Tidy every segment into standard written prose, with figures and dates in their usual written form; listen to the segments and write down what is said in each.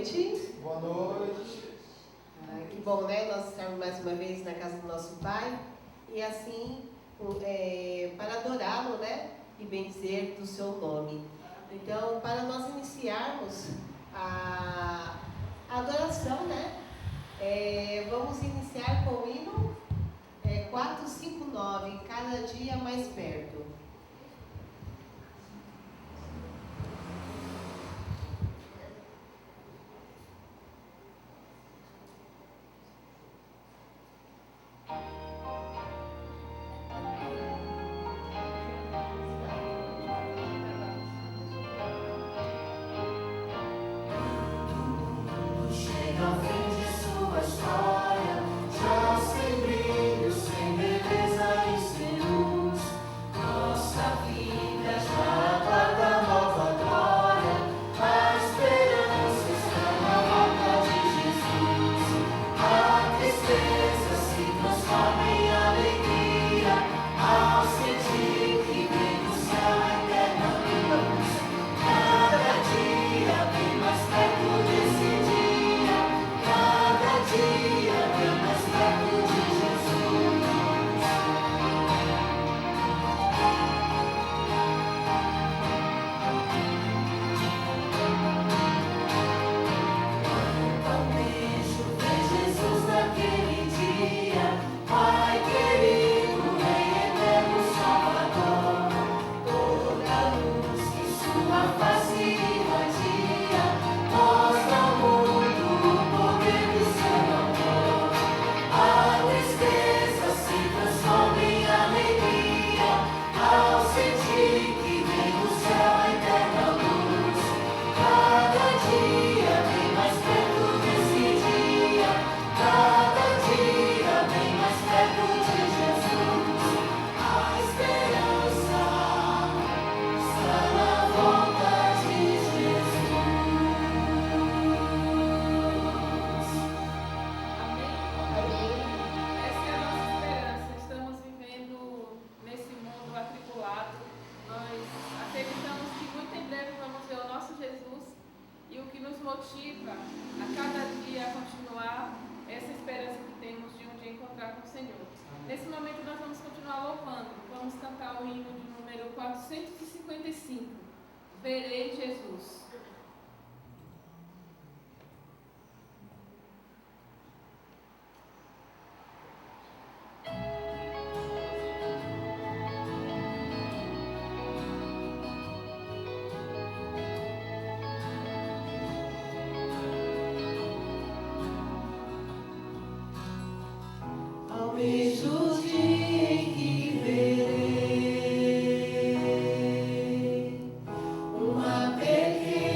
noite. Boa noite. Que bom, né? Nós estamos mais uma vez na casa do nosso Pai. E assim, para adorá-lo, né? E bendizer do seu nome. Então, para nós iniciarmos a adoração, né? Vamos iniciar com o hino 459, cada dia mais perto. Verei Jesus. Ao mesmo dia em que verei uma pequena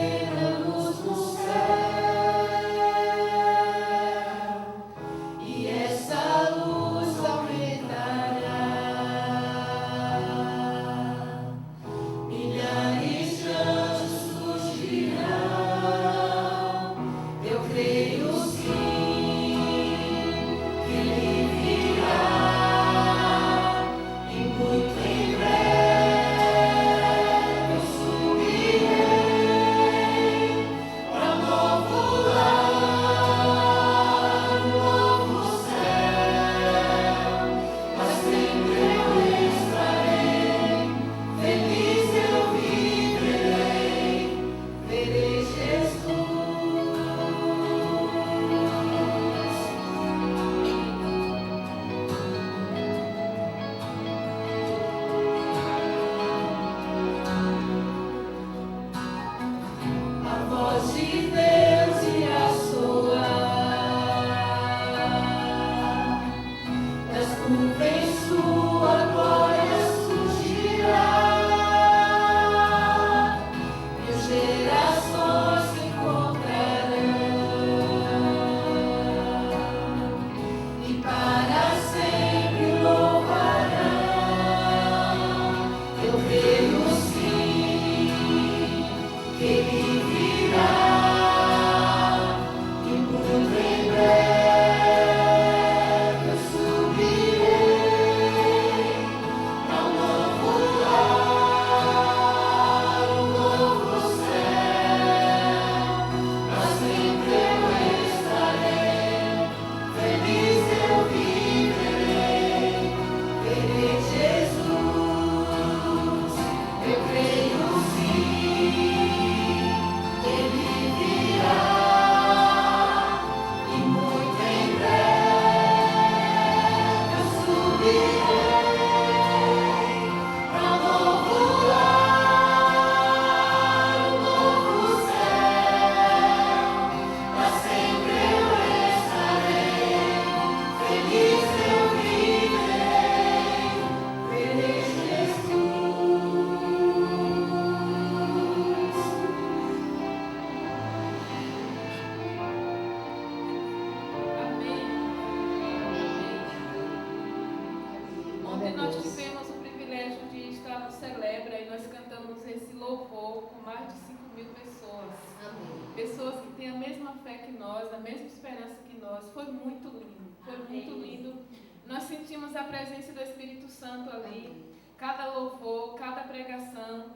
de 5.000 pessoas. Amém. Pessoas que têm a mesma fé que nós, a mesma esperança que nós. Foi muito lindo, foi muito lindo. Nós sentimos a presença do Espírito Santo ali, cada louvor, cada pregação,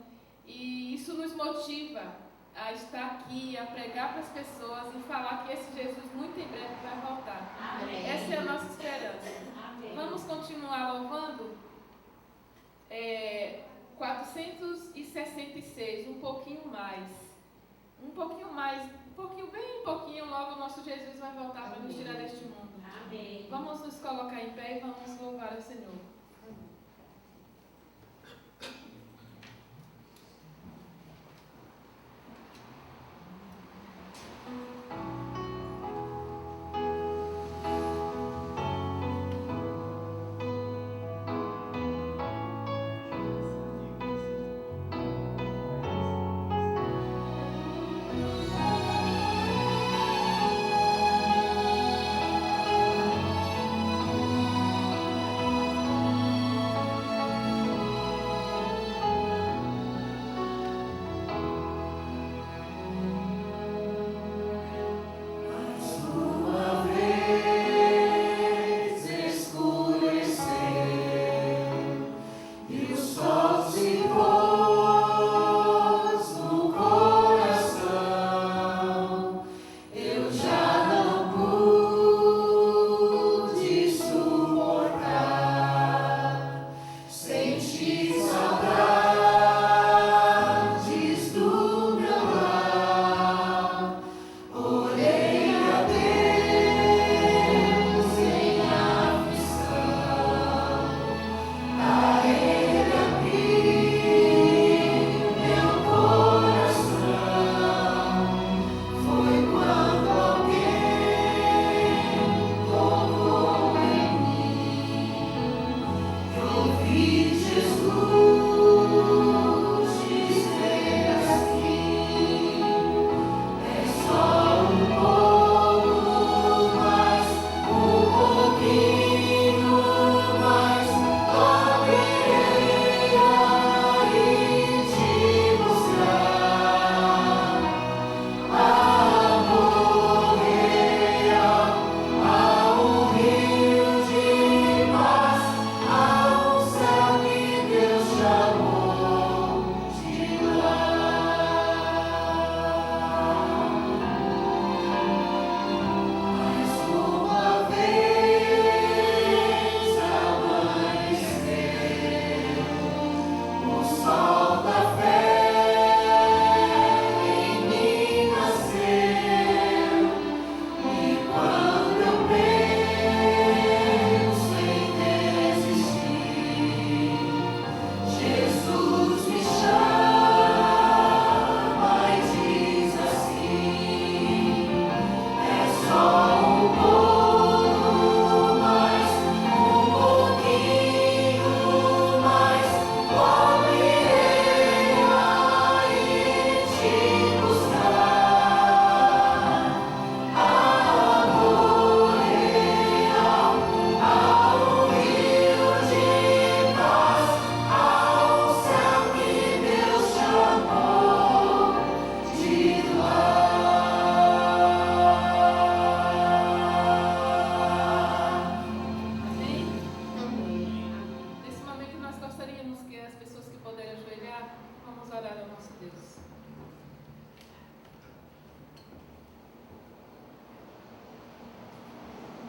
e isso nos motiva a estar aqui, a pregar para as pessoas e falar que esse Jesus muito em breve vai voltar. Amém. Essa é a nossa esperança. Amém. Vamos continuar louvando? 466, um pouquinho mais, bem pouquinho, logo o nosso Jesus vai voltar para nos tirar deste mundo. Amém. Vamos nos colocar em pé e vamos louvar o Senhor.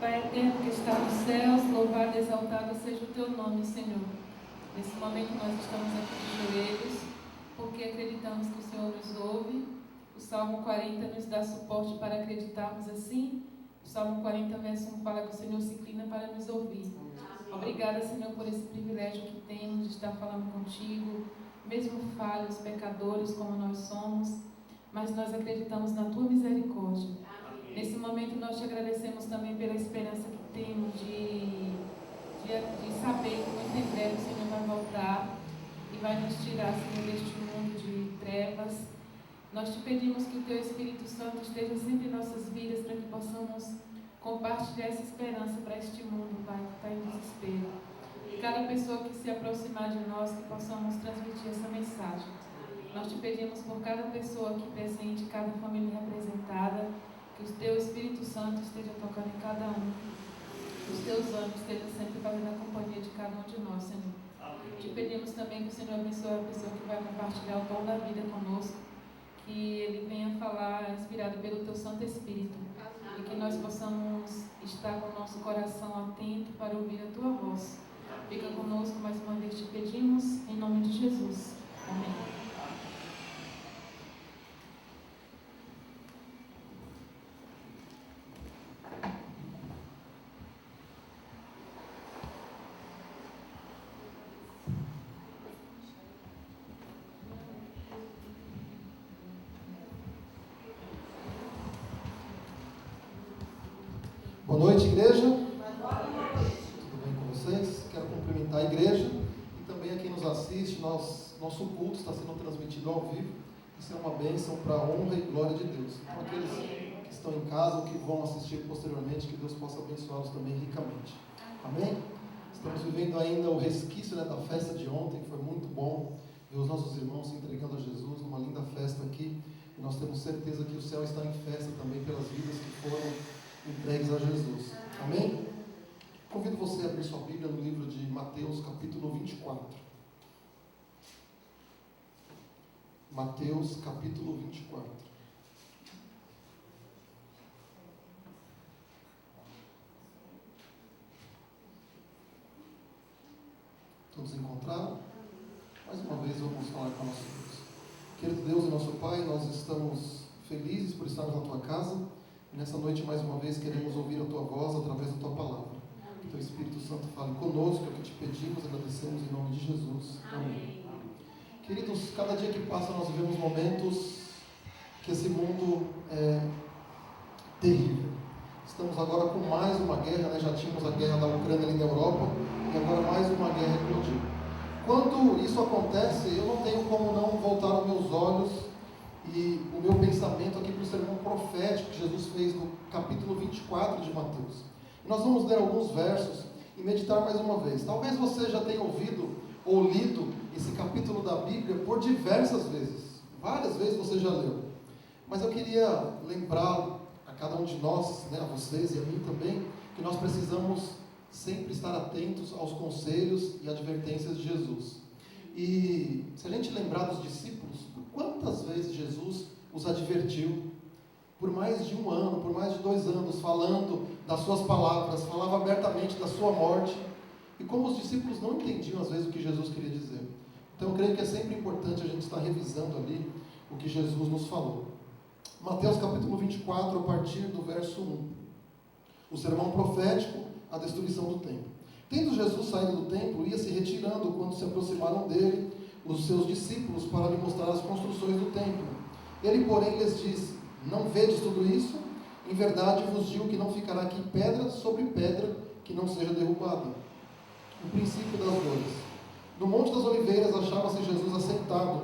Pai eterno que está nos céus, louvado e exaltado seja o teu nome, Senhor. Nesse momento nós estamos aqui de joelhos, porque acreditamos que o Senhor nos ouve. O Salmo 40 nos dá suporte para acreditarmos assim. O Salmo 40, verso 1 fala que o Senhor se inclina para nos ouvir. Obrigada, Senhor, por esse privilégio que temos de estar falando contigo, mesmo falhos, pecadores como nós somos, mas nós acreditamos na tua misericórdia. Nesse momento nós te agradecemos também pela esperança que temos de saber que muito em breve o Senhor vai voltar e vai nos tirar, Senhor, deste mundo de trevas. Nós te pedimos que o teu Espírito Santo esteja sempre em nossas vidas para que possamos compartilhar essa esperança para este mundo, Pai, que está em desespero. E cada pessoa que se aproximar de nós, que possamos transmitir essa mensagem. Nós te pedimos por cada pessoa aqui presente, cada família representada, que o teu Espírito Santo esteja tocando em cada um, que os teus anjos estejam sempre fazendo a companhia de cada um de nós, Senhor. Te pedimos também que o Senhor abençoe a pessoa que vai compartilhar o pão da vida conosco, que ele venha falar inspirado pelo teu Santo Espírito, e que nós possamos estar com o nosso coração atento para ouvir a tua voz. Fica conosco, mais uma vez te pedimos, em nome de Jesus. Amém. Boa noite, igreja. Tudo bem com vocês? Quero cumprimentar a igreja e também a quem nos assiste. Nosso culto está sendo transmitido ao vivo. Isso é uma bênção para a honra e glória de Deus. Então, aqueles que estão em casa ou que vão assistir posteriormente, que Deus possa abençoá-los também ricamente. Amém? Estamos vivendo ainda o resquício, da festa de ontem. Foi muito bom ver os nossos irmãos se entregando a Jesus numa linda festa aqui. E nós temos certeza que o céu está em festa também pelas vidas que foram entregues a Jesus. Amém? Convido você a abrir sua Bíblia no livro de Mateus, capítulo 24. Mateus, capítulo 24. Todos encontraram? Mais uma vez vamos falar com a nossa Deus. Querido Deus e nosso Pai, nós estamos felizes por estarmos na Tua casa. Nessa noite, mais uma vez, queremos ouvir a Tua voz através da Tua palavra. Que Teu Espírito Santo fale conosco, é o que te pedimos, agradecemos em nome de Jesus. Amém. Queridos, cada dia que passa nós vivemos momentos que esse mundo é terrível. Estamos agora com mais uma guerra, já tínhamos a guerra da Ucrânia ali na Europa, e agora mais uma guerra eclodiu. Quando isso acontece, eu não tenho como não voltar os meus olhos e o meu pensamento aqui para o sermão profético que Jesus fez no capítulo 24 de Mateus. E nós vamos ler alguns versos e meditar mais uma vez. Talvez você já tenha ouvido ou lido esse capítulo da Bíblia por diversas vezes. Várias vezes você já leu. Mas eu queria lembrar a cada um de nós, a vocês e a mim também, que nós precisamos sempre estar atentos aos conselhos e advertências de Jesus. E se a gente lembrar dos discípulos, quantas vezes Jesus os advertiu, por mais de 1 ano, por mais de 2 anos, falando das suas palavras, falava abertamente da sua morte, e como os discípulos não entendiam às vezes o que Jesus queria dizer. Então eu creio que é sempre importante a gente estar revisando ali o que Jesus nos falou. Mateus capítulo 24, a partir do verso 1. O sermão profético, a destruição do templo. Tendo Jesus saído do templo, ia se retirando quando se aproximaram dele os seus discípulos para lhe mostrar as construções do templo. Ele, porém, lhes disse: não vedes tudo isso? Em verdade vos digo que não ficará aqui pedra sobre pedra que não seja derrubada. O princípio das dores. No Monte das Oliveiras achava-se Jesus assentado,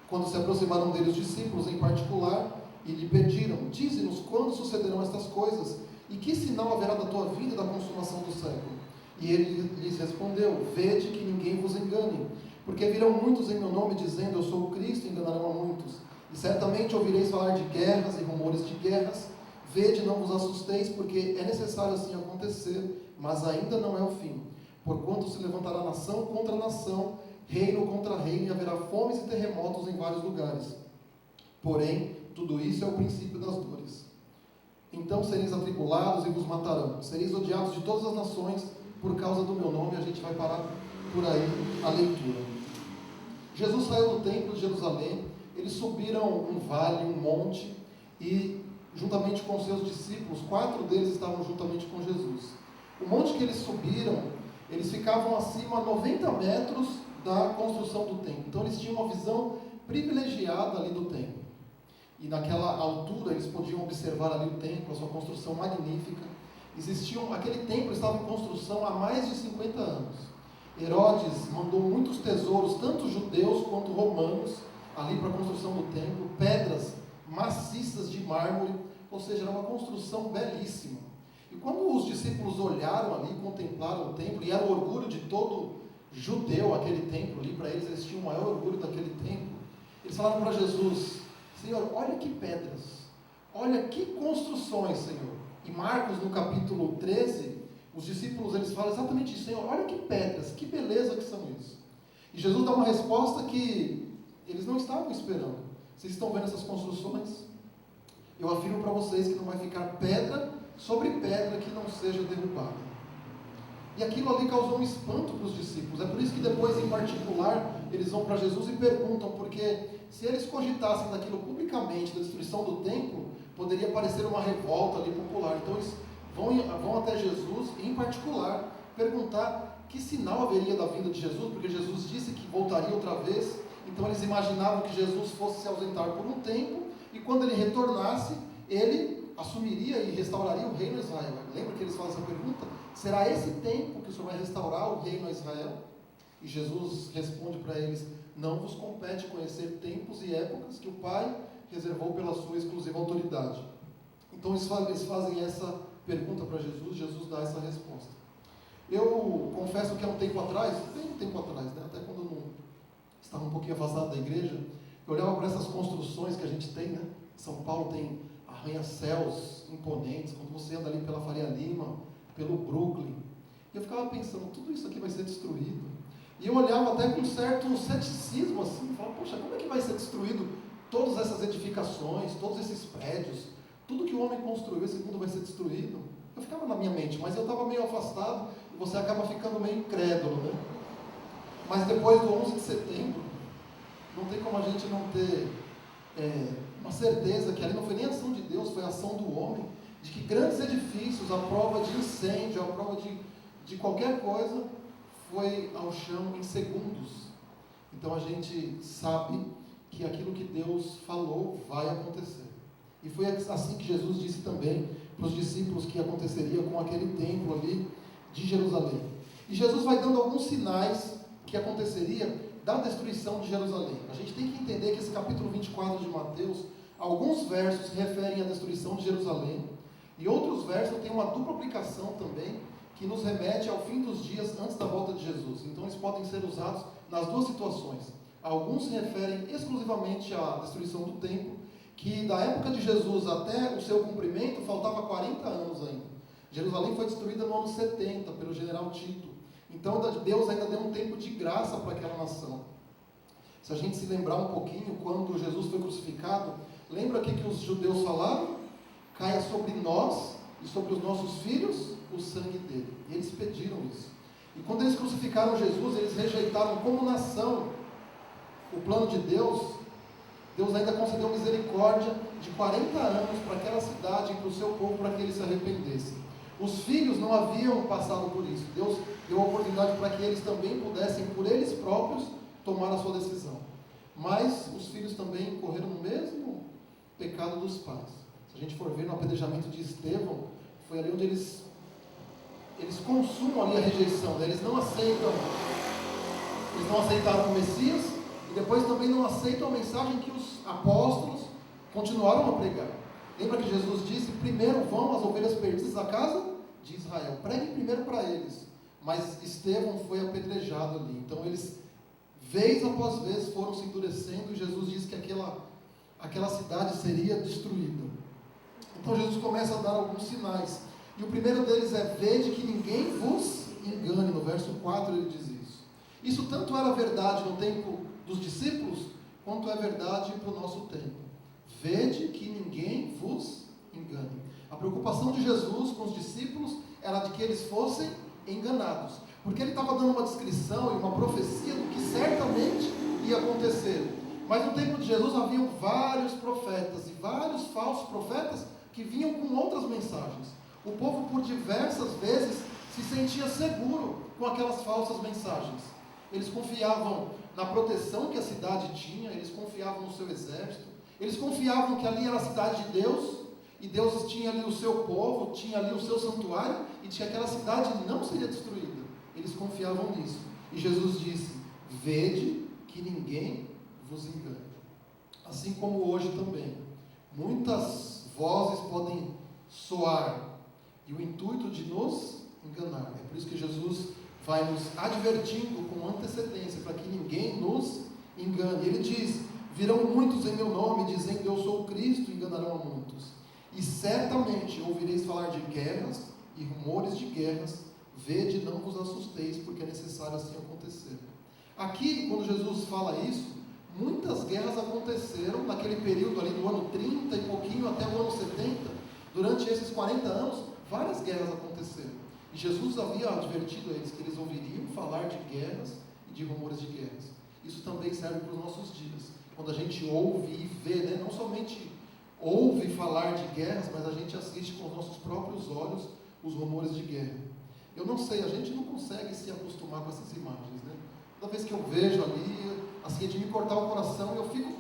quando se aproximaram dele os discípulos em particular e lhe pediram: dize-nos quando sucederão estas coisas, e que sinal haverá da tua vinda e da consumação do século? E ele lhes respondeu: vede que ninguém vos engane, porque virão muitos em meu nome dizendo: eu sou o Cristo, e enganarão a muitos. E certamente ouvireis falar de guerras e rumores de guerras. Vede, não vos assusteis, porque é necessário assim acontecer, mas ainda não é o fim. Porquanto se levantará nação contra nação, reino contra reino, e haverá fomes e terremotos em vários lugares. Porém, tudo isso é o princípio das dores. Então sereis atribulados e vos matarão. Sereis odiados de todas as nações por causa do meu nome. A gente vai parar por aí a leitura. Jesus saiu do templo de Jerusalém. Eles subiram um vale, um monte, e juntamente com seus discípulos, 4 deles estavam juntamente com Jesus. O monte que eles subiram, eles ficavam acima a 90 metros da construção do templo. Então eles tinham uma visão privilegiada ali do templo. E naquela altura eles podiam observar ali o templo, a sua construção magnífica. Aquele templo estava em construção há mais de 50 anos. Herodes mandou muitos tesouros, tanto judeus quanto romanos, ali para a construção do templo, pedras maciças de mármore, ou seja, era uma construção belíssima. E quando os discípulos olharam ali, contemplaram o templo, e era o orgulho de todo judeu aquele templo ali, para eles tinham o maior orgulho daquele templo, Eles falaram para Jesus: Senhor, olha que pedras, olha que construções, Senhor. Em Marcos, no capítulo 13, os discípulos eles falam exatamente isso: Senhor, olha que pedras, que beleza que são isso. E Jesus dá uma resposta que eles não estavam esperando. Vocês estão vendo essas construções? Eu afirmo para vocês que não vai ficar pedra sobre pedra que não seja derrubada. E aquilo ali causou um espanto para os discípulos. É por isso que depois, em particular, eles vão para Jesus e perguntam, porque se eles cogitassem daquilo publicamente, da destruição do templo, poderia parecer uma revolta ali popular. Então eles vão até Jesus, e em particular, perguntar que sinal haveria da vinda de Jesus, porque Jesus disse que voltaria outra vez. Então eles imaginavam que Jesus fosse se ausentar por um tempo, e quando ele retornasse, ele assumiria e restauraria o reino a Israel. Lembra que eles fazem essa pergunta? Será esse tempo que o Senhor vai restaurar o reino a Israel? E Jesus responde para eles: não vos compete conhecer tempos e épocas que o Pai reservou pela sua exclusiva autoridade. Então eles fazem essa pergunta para Jesus, Jesus dá essa resposta. Eu confesso que há um tempo atrás, bem um tempo atrás, né, até quando eu não estava um pouquinho afastado da igreja, eu olhava para essas construções que a gente tem, né? São Paulo tem arranha-céus imponentes, quando você anda ali pela Faria Lima, pelo Brooklyn, e eu ficava pensando, tudo isso aqui vai ser destruído. E eu olhava até com um certo ceticismo assim, falava, poxa, como é que vai ser destruído todas essas edificações, todos esses prédios, tudo que o homem construiu, esse mundo vai ser destruído? Eu ficava na minha mente, mas eu estava meio afastado, e você acaba ficando meio incrédulo, né? Mas depois do 11 de setembro, não tem como a gente não ter uma certeza que ali não foi nem a ação de Deus, foi a ação do homem, de que grandes edifícios, à prova de incêndio, à prova de qualquer coisa, foi ao chão em segundos. Então a gente sabe que aquilo que Deus falou vai acontecer. E foi assim que Jesus disse também para os discípulos que aconteceria com aquele templo ali de Jerusalém. E Jesus vai dando alguns sinais que aconteceria da destruição de Jerusalém. A gente tem que entender que esse capítulo 24 de Mateus, alguns versos se referem à destruição de Jerusalém, e outros versos têm uma dupla aplicação também, que nos remete ao fim dos dias antes da volta de Jesus. Então eles podem ser usados nas duas situações. Alguns se referem exclusivamente à destruição do templo, que da época de Jesus até o seu cumprimento faltava 40 anos ainda. Jerusalém foi destruída no ano 70 pelo general Tito. Então Deus ainda deu um tempo de graça para aquela nação. Se a gente se lembrar um pouquinho, quando Jesus foi crucificado, lembra o que os judeus falaram? Caia sobre nós e sobre os nossos filhos o sangue dele. E eles pediram isso. E quando eles crucificaram Jesus, eles rejeitaram como nação o plano de Deus. Deus ainda concedeu misericórdia de 40 anos para aquela cidade e para o seu povo, para que eles se arrependessem. Os filhos não haviam passado por isso. Deus deu a oportunidade para que eles também pudessem, por eles próprios, tomar a sua decisão. Mas os filhos também correram no mesmo pecado dos pais. Se a gente for ver no apedrejamento de Estevão, foi ali onde eles consumam ali a rejeição, né? Eles não aceitaram o Messias, e depois também não aceitam a mensagem que os apóstolos continuaram a pregar. Lembra que Jesus disse: primeiro vão as ovelhas perdidas da casa de Israel, preguem primeiro para eles. Mas Estevão foi apedrejado ali. Então eles, vez após vez, foram se endurecendo, e Jesus disse que aquela cidade seria destruída. Então Jesus começa a dar alguns sinais. E o primeiro deles é: vede que ninguém vos engane. No verso 4 ele diz isso. Isso tanto era verdade no tempo dos discípulos, quanto é verdade para o nosso tempo. Vede que ninguém vos engane. A preocupação de Jesus com os discípulos era de que eles fossem enganados, porque ele estava dando uma descrição e uma profecia do que certamente ia acontecer. Mas no tempo de Jesus haviam vários profetas e vários falsos profetas que vinham com outras mensagens. O povo por diversas vezes se sentia seguro com aquelas falsas mensagens. Eles confiavam na proteção que a cidade tinha, eles confiavam no seu exército, eles confiavam que ali era a cidade de Deus, e Deus tinha ali o seu povo, tinha ali o seu santuário, e que aquela cidade não seria destruída. Eles confiavam nisso. E Jesus disse: vede que ninguém vos engane. Assim como hoje também, muitas vozes podem soar, e o intuito de nos enganar. É por isso que Jesus vai nos advertindo com antecedência, para que ninguém nos engane. Ele diz: Virão muitos em meu nome, dizendo eu sou o Cristo, e enganarão a muitos. E certamente ouvireis falar de guerras e rumores de guerras. Vede, não vos assusteis, porque é necessário assim acontecer. Aqui, quando Jesus fala isso, muitas guerras aconteceram naquele período ali do ano 30 e pouquinho até o ano 70. Durante esses 40 anos, várias guerras aconteceram. E Jesus havia advertido a eles que eles ouviriam falar de guerras e de rumores de guerras. Isso também serve para os nossos dias. Quando a gente ouve e vê, né? Não somente ouve falar de guerras, mas a gente assiste com os nossos próprios olhos os rumores de guerra. Eu não sei, a gente não consegue se acostumar com essas imagens, né? Toda vez que eu vejo ali, assim, é de me cortar o coração, eu fico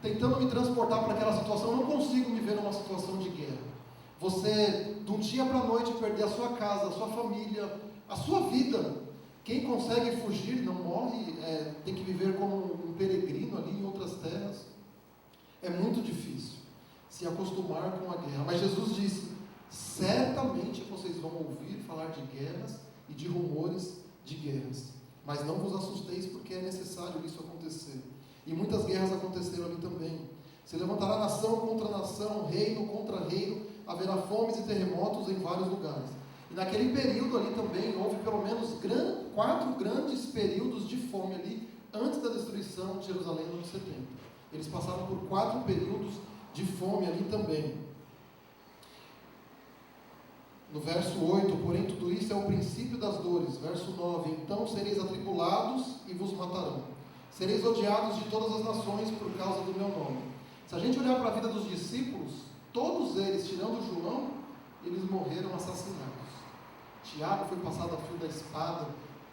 tentando me transportar para aquela situação. Eu não consigo me ver numa situação de guerra. Você, de um dia para a noite, perder a sua casa, a sua família, a sua vida. Quem consegue fugir, não morre, tem que viver como um peregrino ali em outras terras. É muito difícil se acostumar com a guerra. Mas Jesus disse, certamente vocês vão ouvir falar de guerras e de rumores de guerras. Mas não vos assusteis, porque é necessário isso acontecer. E muitas guerras aconteceram ali também. Se levantará nação contra nação, reino contra reino, haverá fomes e terremotos em vários lugares. E naquele período ali também houve pelo menos 4 grandes períodos de fome ali, antes da destruição de Jerusalém no ano 70. Eles passaram por 4 períodos de fome ali também. No verso 8, porém tudo isso é o princípio das dores. Verso 9, então sereis atribulados e vos matarão. Sereis odiados de todas as nações por causa do meu nome. Se a gente olhar para a vida dos discípulos, todos eles, tirando João, eles morreram assassinados. Tiago foi passado a fio da espada.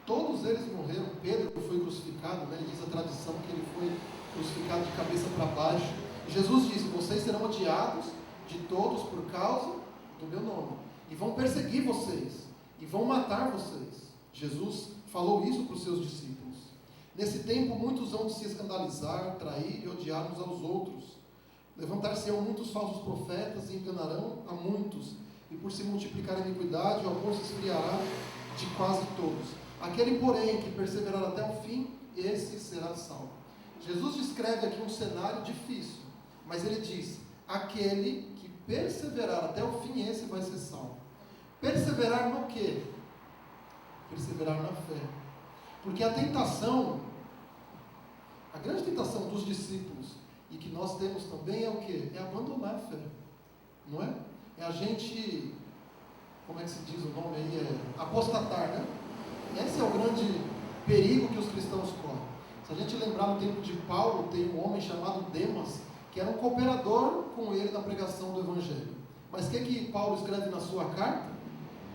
Todos eles morreram. Pedro foi crucificado, né? Diz a tradição que ele foi crucificado de cabeça para baixo. E Jesus disse, vocês serão odiados de todos por causa do meu nome. E vão perseguir vocês. E vão matar vocês. Jesus falou isso para os seus discípulos. Nesse tempo, muitos hão de se escandalizar, trair e odiar uns aos outros. Levantar-se-ão muitos falsos profetas e enganarão a muitos. E por se multiplicar a iniquidade, o amor se esfriará de quase todos. Aquele, porém, que perseverar até o fim, esse será salvo. Jesus descreve aqui um cenário difícil, mas ele diz, aquele que perseverar até o fim, esse vai ser salvo. Perseverar no quê? Perseverar na fé. Porque a tentação, a grande tentação dos discípulos, e que nós temos também é o quê? É abandonar a fé, não é? É a gente, como é que se diz o nome aí? É apostatar, né? Esse é o grande perigo que os cristãos correm. Se a gente lembrar no tempo de Paulo, tem um homem chamado Demas, que era um cooperador com ele na pregação do Evangelho. Mas o que Paulo escreve na sua carta?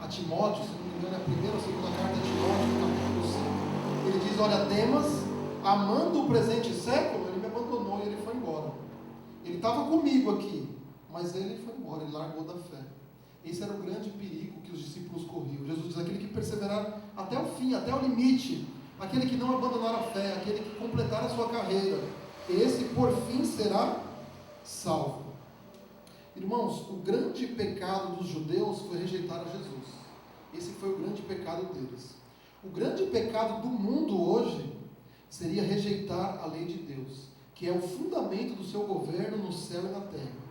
A Timóteo, se não me engano, é a primeira ou segunda carta de Timóteo, no capítulo 5. Ele diz, olha, Demas, amando o presente século, ele me abandonou e ele foi embora. Ele estava comigo aqui, mas ele foi embora, ele largou da fé. Esse era o grande perigo que os discípulos corriam. Jesus diz, aquele que perseverar até o fim, até o limite, aquele que não abandonar a fé, aquele que completar a sua carreira, esse por fim será salvo. Irmãos, o grande pecado dos judeus foi rejeitar a Jesus. Esse foi o grande pecado deles. O grande pecado do mundo hoje seria rejeitar a lei de Deus, que é o fundamento do seu governo no céu e na terra.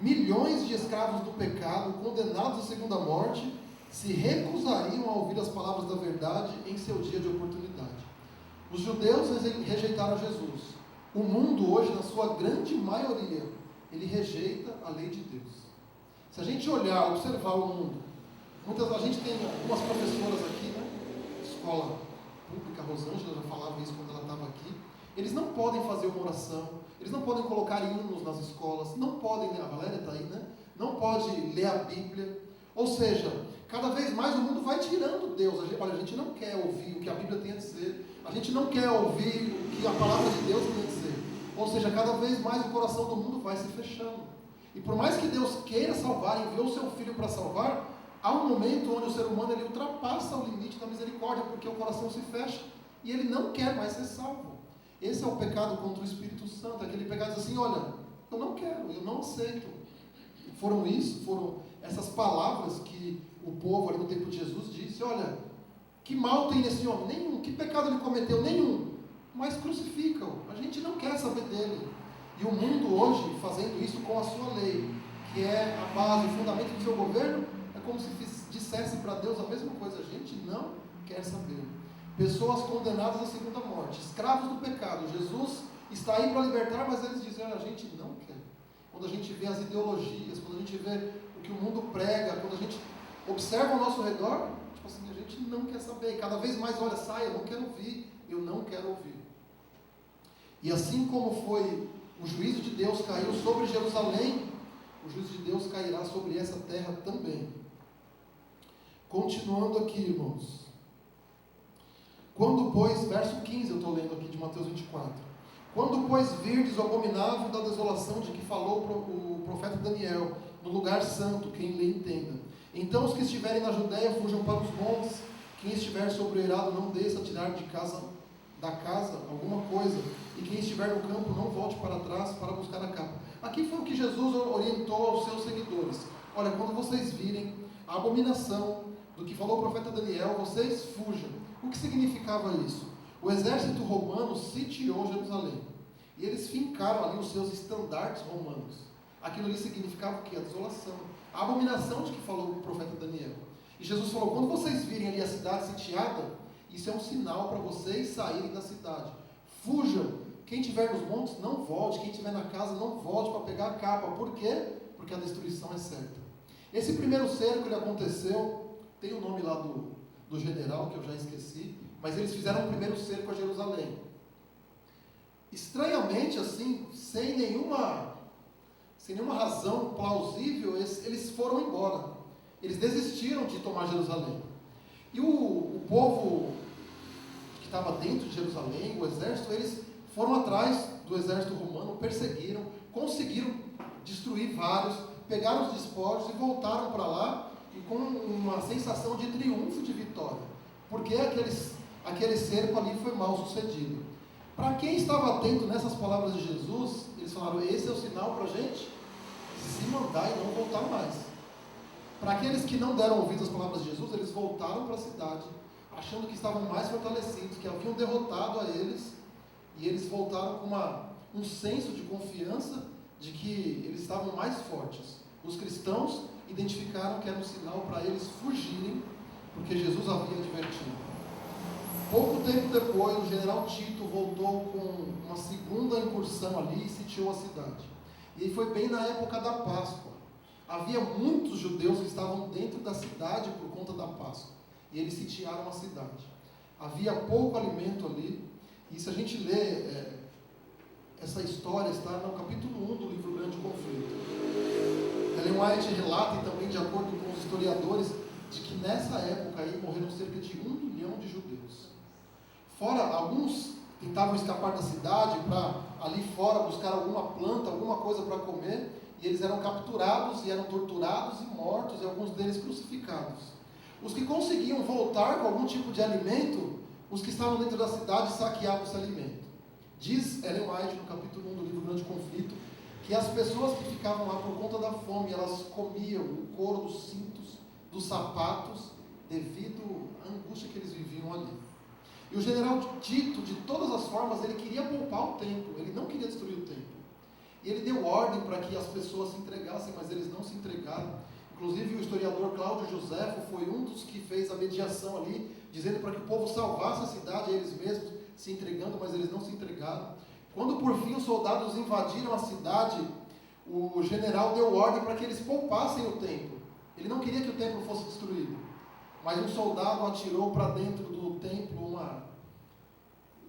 Milhões de escravos do pecado, condenados à segunda morte, se recusariam a ouvir as palavras da verdade em seu dia de oportunidade. Os judeus rejeitaram Jesus. O mundo hoje, na sua grande maioria, ele rejeita a lei de Deus. Se a gente olhar, observar o mundo, a gente tem algumas professoras aqui, né? Escola pública, Rosângela já falava isso quando ela estava aqui. Eles não podem fazer uma oração, eles não podem colocar hinos nas escolas, não podem, a Valéria está aí, né? Não pode ler a Bíblia. Ou seja, cada vez mais o mundo vai tirando Deus. Olha, a gente não quer ouvir o que a Bíblia tem a dizer, a gente não quer ouvir o que a palavra de Deus tem a dizer. Ou seja, cada vez mais o coração do mundo vai se fechando. E por mais que Deus queira salvar, enviou o seu Filho para salvar, há um momento onde o ser humano ele ultrapassa o limite da misericórdia, porque o coração se fecha e ele não quer mais ser salvo. Esse é o pecado contra o Espírito Santo, aquele pecado assim, olha, eu não quero, eu não aceito. Foram essas palavras que o povo ali no tempo de Jesus disse, olha, que mal tem nesse homem? Nenhum. Que pecado ele cometeu? Nenhum. mas crucificam. A gente não quer saber dele. E o mundo hoje, fazendo isso com a sua lei, que é a base, o fundamento do seu governo, é como se dissesse para Deus a mesma coisa. A gente não quer saber. Pessoas condenadas à segunda morte, escravos do pecado. Jesus está aí para libertar, mas eles dizem, a gente não quer. Quando a gente vê as ideologias, quando a gente vê o que o mundo prega, quando a gente observa ao nosso redor, tipo assim, a gente não quer saber. Cada vez mais, olha, sai, eu não quero ouvir, eu não quero ouvir. E assim como foi o juízo de Deus caiu sobre Jerusalém, o juízo de Deus cairá sobre essa terra também. Continuando aqui, irmãos. Quando, pois, verso 15, eu estou lendo aqui de Mateus 24. Quando, pois, virdes o abominável da desolação de que falou o profeta Daniel, no lugar santo, quem lê entenda. Então os que estiverem na Judéia fujam para os montes, quem estiver sobre o eirado não desça a tirar da casa alguma coisa, e quem estiver no campo não volte para trás para buscar a capa. Aqui foi o que Jesus orientou aos seus seguidores. Olha, quando vocês virem a abominação do que falou o profeta Daniel, vocês fujam. O que significava isso? O exército romano sitiou Jerusalém. E eles fincaram ali os seus estandartes romanos. Aquilo ali significava o quê? A desolação. A abominação de que falou o profeta Daniel. E Jesus falou, quando vocês virem ali a cidade sitiada, isso é um sinal para vocês saírem da cidade. Fujam. Quem estiver nos montes, não volte. Quem estiver na casa, não volte para pegar a capa. Por quê? Porque a destruição é certa. Esse primeiro cerco, ele aconteceu, tem o nome lá do general, que eu já esqueci, mas eles fizeram o primeiro cerco a Jerusalém. Estranhamente, assim, sem nenhuma razão plausível, eles foram embora. Eles desistiram de tomar Jerusalém. E o povo que estava dentro de Jerusalém, o exército, eles foram atrás do exército romano, perseguiram, conseguiram destruir vários, pegaram os despojos e voltaram para lá e com uma sensação de triunfo, de vitória. Porque aquele cerco ali foi mal sucedido. Para quem estava atento nessas palavras de Jesus, eles falaram, esse é o sinal para a gente se mandar e não voltar mais. Para aqueles que não deram ouvido às palavras de Jesus, eles voltaram para a cidade, achando que estavam mais fortalecidos, que haviam derrotado a eles, e eles voltaram com um senso de confiança de que eles estavam mais fortes. Os cristãos identificaram que era um sinal para eles fugirem, porque Jesus havia advertido. Pouco tempo depois, o general Tito voltou com uma segunda incursão ali e sitiou a cidade. E foi bem na época da Páscoa. Havia muitos judeus que estavam dentro da cidade por conta da Páscoa. E eles sitiaram a cidade. Havia pouco alimento ali. E se a gente lê essa história, está no capítulo 1 do livro Grande Conflito. Ellen White relata, e também de acordo com os historiadores, de que nessa época aí morreram cerca de 1 milhão de judeus. Fora, alguns tentavam escapar da cidade para ali fora buscar alguma planta, alguma coisa para comer, e eles eram capturados e eram torturados e mortos, e alguns deles crucificados. Os que conseguiam voltar com algum tipo de alimento, os que estavam dentro da cidade saqueavam esse alimento. Diz Ellen White, no capítulo 1 do livro Grande Conflito, que as pessoas que ficavam lá por conta da fome, elas comiam o couro dos cintos, dos sapatos, devido à angústia que eles viviam ali. E o general Tito, de todas as formas, ele queria poupar o templo, ele não queria destruir o templo. E ele deu ordem para que as pessoas se entregassem, mas eles não se entregaram. Inclusive o historiador Cláudio Josefo foi um dos que fez a mediação ali, dizendo para que o povo salvasse a cidade, eles mesmos se entregando, mas eles não se entregaram. Quando por fim os soldados invadiram a cidade, o general deu ordem para que eles poupassem o templo. Ele não queria que o templo fosse destruído. Mas um soldado atirou para dentro do templo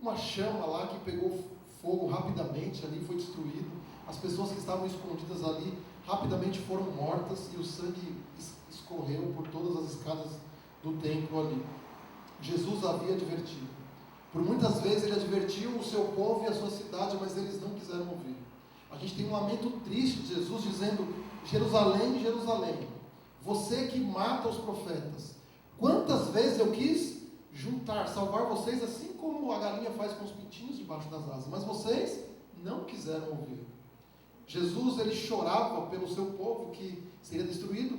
uma chama lá que pegou fogo rapidamente, ali foi destruído. As pessoas que estavam escondidas ali rapidamente foram mortas e o sangue escorreu por todas as escadas do templo ali. Jesus havia advertido. Por muitas vezes ele advertiu o seu povo e a sua cidade, mas eles não quiseram ouvir. A gente tem um lamento triste de Jesus dizendo, Jerusalém, Jerusalém, você que mata os profetas, quantas vezes eu quis salvar vocês, assim como a galinha faz com os pintinhos debaixo das asas, mas vocês não quiseram ouvir. Jesus, ele chorava pelo seu povo que seria destruído,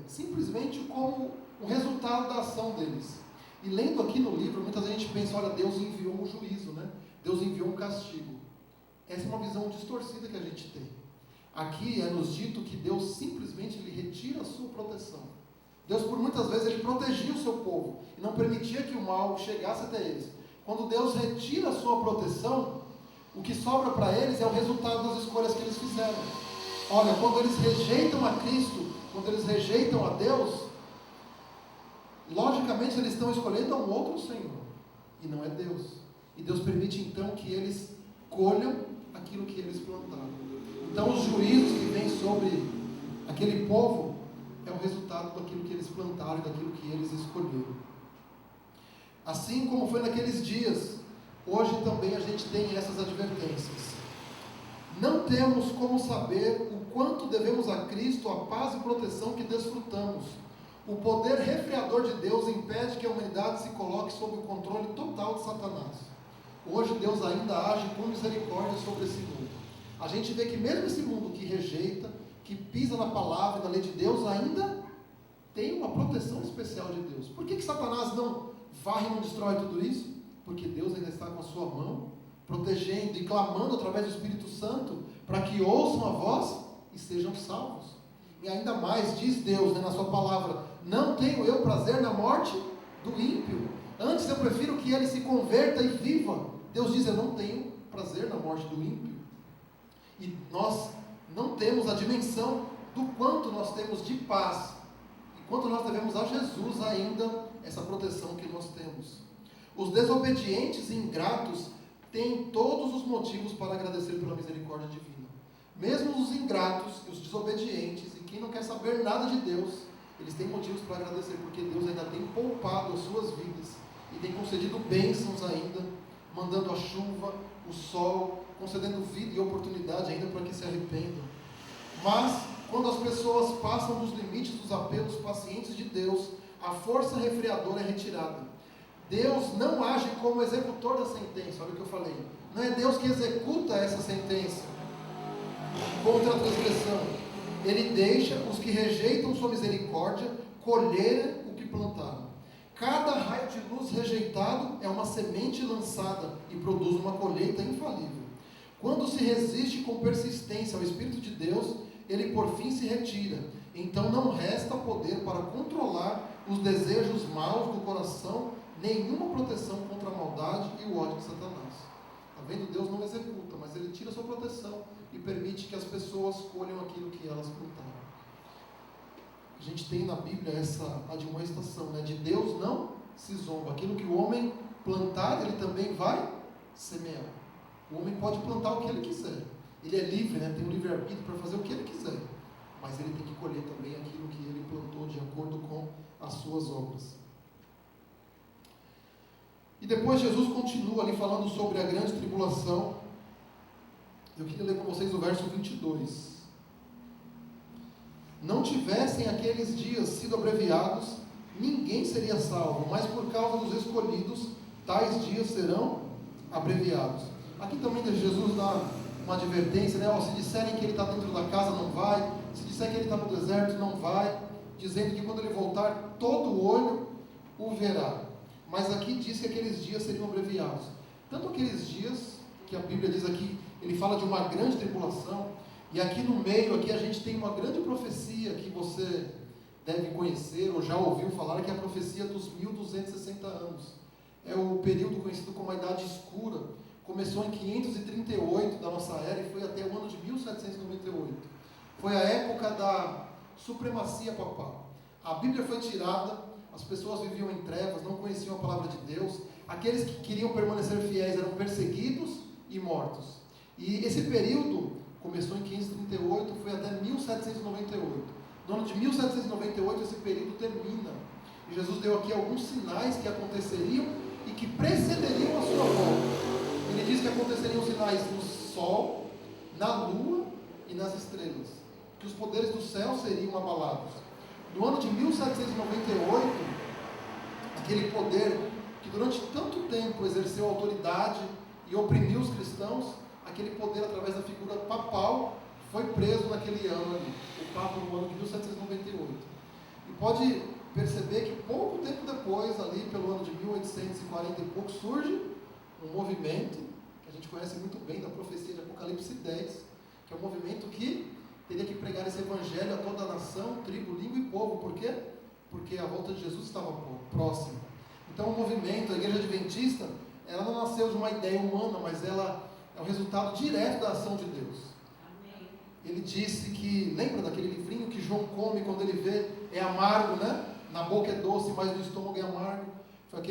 simplesmente como um resultado da ação deles. E lendo aqui no livro, muitas vezes a gente pensa, olha, Deus enviou um juízo, né? Deus enviou um castigo. Essa é uma visão distorcida que a gente tem. Aqui é nos dito que Deus simplesmente lhe retira a sua proteção. Deus, por muitas vezes, ele protegia o seu povo e não permitia que o mal chegasse até eles. Quando Deus retira a sua proteção, o que sobra para eles é o resultado das escolhas que eles fizeram. Olha, quando eles rejeitam a Cristo, quando eles rejeitam a Deus, logicamente eles estão escolhendo um outro Senhor, e não é Deus. E Deus permite então que eles colham aquilo que eles plantaram. Então os juízos que vêm sobre aquele povo é o resultado daquilo que eles plantaram e daquilo que eles escolheram. Assim como foi naqueles dias, hoje também a gente tem essas advertências. Não temos como saber o quanto devemos a Cristo a paz e proteção que desfrutamos. O poder refreador de Deus impede que a humanidade se coloque sob o controle total de Satanás. Hoje Deus ainda age com misericórdia sobre esse mundo. A gente vê que mesmo esse mundo que rejeita, que pisa na palavra e na lei de Deus, ainda tem uma proteção especial de Deus. Por que Satanás não varre e não destrói tudo isso? Porque Deus ainda está com a sua mão, protegendo e clamando através do Espírito Santo, para que ouçam a voz e sejam salvos. E ainda mais, diz Deus, né, na sua palavra, não tenho eu prazer na morte do ímpio, antes eu prefiro que ele se converta e viva. Deus diz, eu não tenho prazer na morte do ímpio. E nós não temos a dimensão do quanto nós temos de paz, e quanto nós devemos a Jesus ainda, essa proteção que nós temos. Os desobedientes e ingratos têm todos os motivos para agradecer pela misericórdia divina. Mesmo os ingratos e os desobedientes, e quem não quer saber nada de Deus, eles têm motivos para agradecer, porque Deus ainda tem poupado as suas vidas, e tem concedido bênçãos ainda, mandando a chuva, o sol, concedendo vida e oportunidade ainda para que se arrependam. Mas, quando as pessoas passam dos limites dos apelos pacientes de Deus, a força refreadora é retirada. Deus não age como executor da sentença, olha o que eu falei. Não é Deus que executa essa sentença contra a transgressão. Ele deixa os que rejeitam sua misericórdia colherem o que plantaram. Cada raio de luz rejeitado é uma semente lançada e produz uma colheita infalível. Quando se resiste com persistência ao Espírito de Deus, ele por fim se retira. Então não resta poder para controlar os desejos maus do coração, nenhuma proteção contra a maldade e o ódio de Satanás. Está vendo? Deus não executa, mas ele tira a sua proteção e permite que as pessoas colham aquilo que elas plantaram. A gente tem na Bíblia essa admoestação, né? De Deus não se zomba. Aquilo que o homem plantar, ele também vai semear. O homem pode plantar o que ele quiser. Ele é livre, né? Tem um livre-arbítrio para fazer o que ele quiser. Mas ele tem que colher também aquilo que ele plantou de acordo com as suas obras. E depois Jesus continua ali falando sobre a grande tribulação. Eu queria ler com vocês o verso 22. Não tivessem aqueles dias sido abreviados, ninguém seria salvo, mas por causa dos escolhidos, tais dias serão abreviados. Aqui também Jesus dá uma advertência, né? Se disserem que ele está dentro da casa, não vai. Se disser que ele está no deserto, não vai. Dizendo que quando ele voltar, todo olho o verá. Mas aqui diz que aqueles dias seriam abreviados. Tanto aqueles dias, que a Bíblia diz aqui, ele fala de uma grande tribulação, e aqui no meio, aqui a gente tem uma grande profecia que você deve conhecer, ou já ouviu falar, que é a profecia dos 1260 anos. É o período conhecido como a Idade Escura. Começou em 538 da nossa era e foi até o ano de 1798. Foi a época da supremacia papal. A Bíblia foi tirada, as pessoas viviam em trevas, não conheciam a palavra de Deus. Aqueles que queriam permanecer fiéis eram perseguidos e mortos. E esse período começou em 538, foi até 1798. No ano de 1798 esse período termina. E Jesus deu aqui alguns sinais que aconteceriam e que precederiam a sua volta. Ele diz que aconteceriam sinais no sol, na lua e nas estrelas. Que os poderes do céu seriam abalados. No ano de 1798, aquele poder que durante tanto tempo exerceu autoridade e oprimiu os cristãos, aquele poder através da figura papal foi preso naquele ano ali. O Papa no ano de 1798. E pode perceber que pouco tempo depois, ali pelo ano de 1840 e pouco, surge um movimento que a gente conhece muito bem da profecia de Apocalipse 10, que é um movimento que teria que pregar esse evangelho a toda a nação, tribo, língua e povo. Por quê? Porque a volta de Jesus estava próxima. Então o movimento, a Igreja Adventista, ela não nasceu de uma ideia humana, mas ela é o resultado direto da ação de Deus. Amém. Ele disse que, lembra daquele livrinho que João come quando ele vê, é amargo, né? Na boca é doce, mas no estômago é amargo. Foi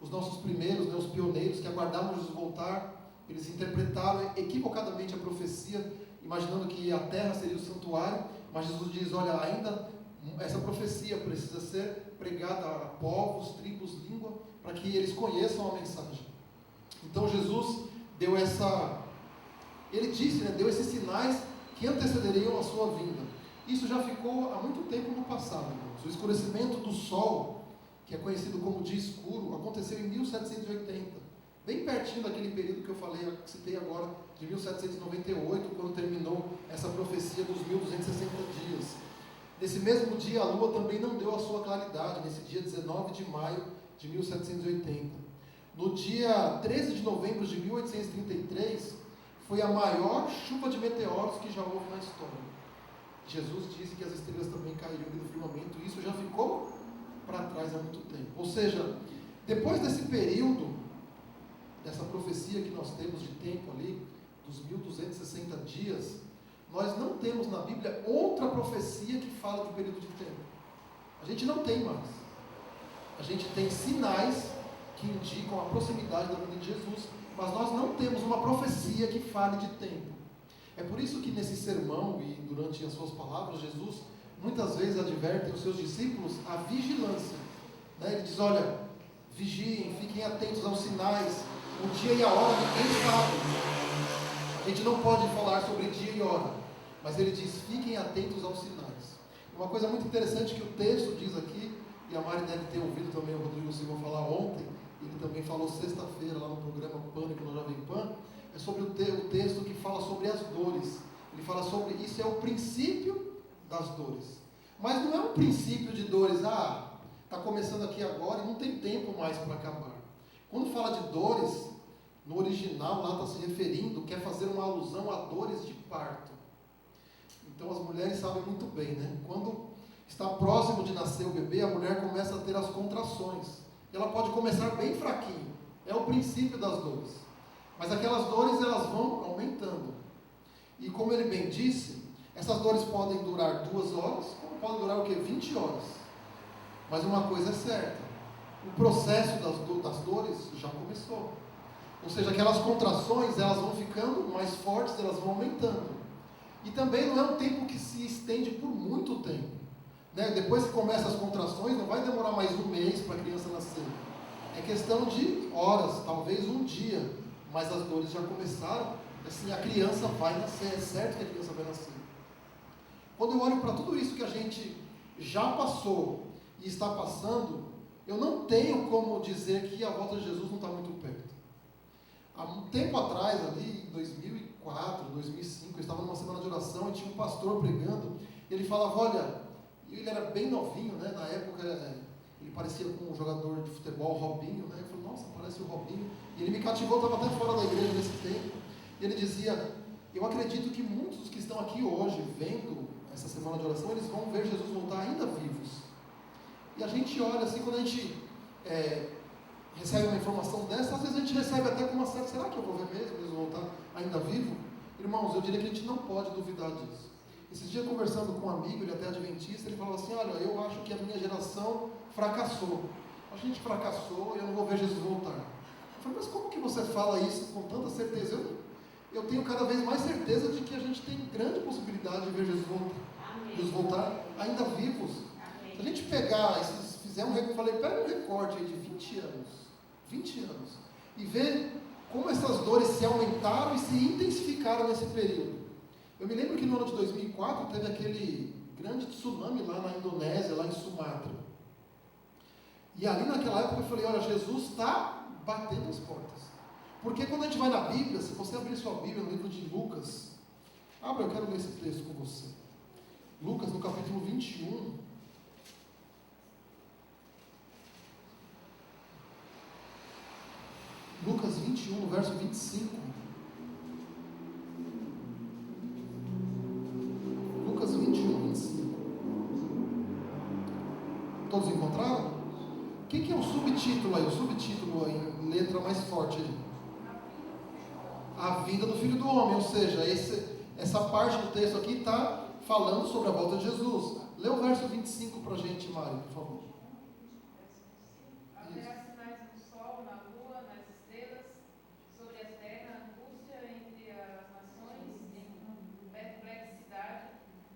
os nossos primeiros, né, os pioneiros que aguardavam Jesus voltar. Eles interpretaram equivocadamente a profecia, imaginando que a terra seria o santuário, mas Jesus diz, olha, ainda essa profecia precisa ser pregada a povos, tribos, língua, para que eles conheçam a mensagem. Então Jesus deu ele disse, né, deu esses sinais que antecederiam a sua vinda. Isso já ficou há muito tempo no passado, irmãos. O escurecimento do sol, que é conhecido como dia escuro, aconteceu em 1780, bem pertinho daquele período que eu falei, que citei agora, de 1798, quando terminou essa profecia dos 1260 dias. Nesse mesmo dia, a lua também não deu a sua claridade, nesse dia 19 de maio de 1780. No dia 13 de novembro de 1833, foi a maior chuva de meteoros que já houve na história. Jesus disse que as estrelas também caíram do firmamento, e isso já ficou para trás há muito tempo. Ou seja, depois desse período, dessa profecia que nós temos de tempo ali, dos 1260 dias, nós não temos na Bíblia outra profecia que fala de período de tempo. A gente não tem mais. A gente tem sinais que indicam a proximidade da vinda de Jesus, mas nós não temos uma profecia que fale de tempo. É por isso que nesse sermão e durante as suas palavras, Jesus muitas vezes adverte os seus discípulos a vigilância. Ele diz, olha, vigiem, fiquem atentos aos sinais, o dia e a hora ninguém sabe. A gente não pode falar sobre dia e hora, mas ele diz, fiquem atentos aos sinais. Uma coisa muito interessante que o texto diz aqui, e a Mari deve ter ouvido também o Rodrigo Silva falar ontem, ele também falou sexta-feira lá no programa Pânico no Jovem Pan, é sobre o texto que fala sobre as dores. Ele fala sobre, isso é o princípio das dores. Mas não é um princípio de dores, está começando aqui agora e não tem tempo mais para acabar. Quando fala de dores, no original lá está se referindo, quer fazer uma alusão a dores de parto. Então as mulheres sabem muito bem, né? Quando está próximo de nascer o bebê, a mulher começa a ter as contrações. Ela pode começar bem fraquinho, é o princípio das dores. Mas aquelas dores, elas vão aumentando. E como ele bem disse, essas dores podem durar 2 horas, como podem durar o quê? 20 horas. Mas uma coisa é certa, o processo das dores já começou. Ou seja, aquelas contrações, elas vão ficando mais fortes, elas vão aumentando. E também não é um tempo que se estende por muito tempo. Depois que começam as contrações, não vai demorar mais 1 mês para a criança nascer. É questão de horas, talvez 1 dia. Mas as dores já começaram, assim, a criança vai nascer, é certo que a criança vai nascer. Quando eu olho para tudo isso que a gente já passou e está passando, eu não tenho como dizer que a volta de Jesus não está muito perto. Há um tempo atrás, ali em 2004, 2005, eu estava numa semana de oração e tinha um pastor pregando, e ele falava, olha, ele era bem novinho, né? Na época ele parecia com um jogador de futebol, Robinho, né? Eu falei, nossa, parece o Robinho. E ele me cativou, eu estava até fora da igreja nesse tempo. E ele dizia, eu acredito que muitos dos que estão aqui hoje, vendo essa semana de oração, eles vão ver Jesus voltar ainda vivos. E a gente olha assim, quando a gente recebe uma informação dessa, às vezes a gente recebe até com uma certa, será que eu vou ver mesmo Jesus voltar ainda vivo? Irmãos, eu diria que a gente não pode duvidar disso. Esses dias conversando com um amigo, ele até adventista, ele falou assim, olha, eu acho que a minha geração fracassou. A gente fracassou e eu não vou ver Jesus voltar. Eu falei, mas como que você fala isso com tanta certeza? Eu tenho cada vez mais certeza de que a gente tem grande possibilidade de ver Jesus voltar ainda vivos. Amém. Se a gente pegar, fizer eu falei, pega um recorte aí de 20 anos, e ver como essas dores se aumentaram e se intensificaram nesse período. Eu me lembro que no ano de 2004 teve aquele grande tsunami lá na Indonésia, lá em Sumatra. E ali naquela época eu falei, olha, Jesus está batendo as portas. Porque quando a gente vai na Bíblia, se você abrir sua Bíblia no livro de Lucas, eu quero ler esse texto com você. Lucas, no capítulo 21, 21, no verso 25. Lucas 21, 25. Todos encontraram? O que é o subtítulo aí? O subtítulo em letra mais forte ali. A vinda do Filho do Homem, ou seja, essa parte do texto aqui está falando sobre a volta de Jesus. Lê o verso 25 para a gente, Mário, por favor. Haverá sinais no sol, na lua, nas estrelas, sobre a terra, angústia entre as nações, em perplexidade,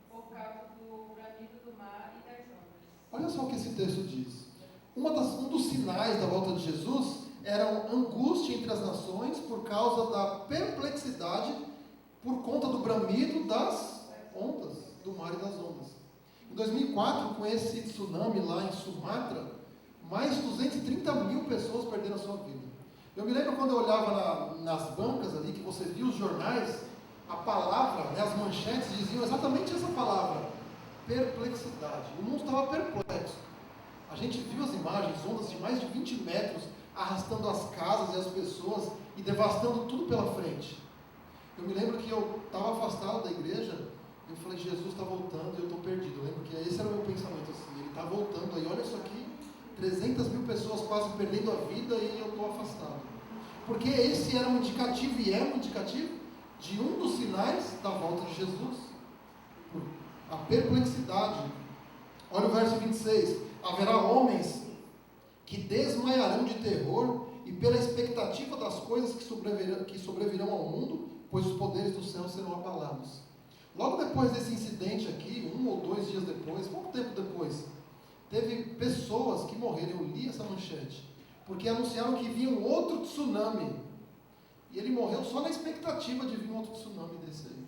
por causa do bramido do mar e das ondas. Olha só o que esse texto diz. Um dos sinais da volta de Jesus era a angústia entre as nações por causa da perplexidade por conta do bramido das ondas, do mar e das ondas. Em 2004, com esse tsunami lá em Sumatra, mais de 230 mil pessoas perderam a sua vida. Eu me lembro quando eu olhava nas bancas ali, que você via os jornais, a palavra, né, as manchetes diziam exatamente essa palavra, perplexidade. O mundo estava perplexo. A gente viu as imagens, ondas de mais de 20 metros, arrastando as casas e as pessoas e devastando tudo pela frente. Eu me lembro que eu estava afastado da igreja, e eu falei, Jesus está voltando e eu estou perdido. Eu lembro que esse era o meu pensamento assim, ele está voltando aí, olha isso aqui, 300 mil pessoas quase perdendo a vida e eu estou afastado. Porque esse era um indicativo, e é um indicativo, de um dos sinais da volta de Jesus. A perplexidade. Olha o verso 26. Haverá homens que desmaiarão de terror e pela expectativa das coisas que sobrevirão ao mundo, pois os poderes do céu serão abalados. Logo depois desse incidente aqui, 1 ou 2 dias depois, pouco tempo depois, teve pessoas que morreram. Eu li essa manchete, porque anunciaram que vinha um outro tsunami, e ele morreu só na expectativa de vir um outro tsunami desse aí,